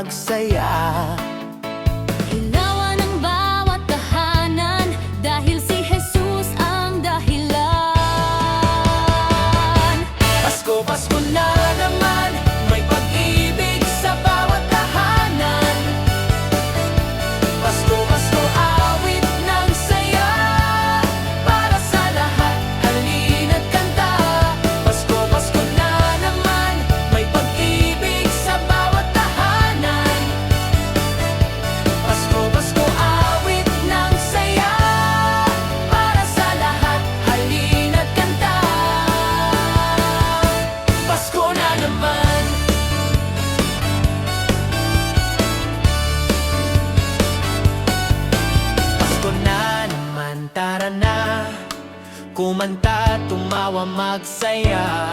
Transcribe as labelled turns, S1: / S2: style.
S1: magsaya.
S2: Ilawan ang bawat tahanan dahil si Jesus ang dahilan.
S1: Pasko, Pasko na naman, may pag-ibig sa bawat tahanan. Pasko, Pasko, awit ng saya para sa lahat, halina't kanta. Pasko, Pasko na naman, may pag-ibig sa bawat tahanan. Pasko, Pasko, awit ng saya para sa lahat, halina't kanta. Pasko na naman. Pasko na naman, tara na kumanta, tumawa, magsaya.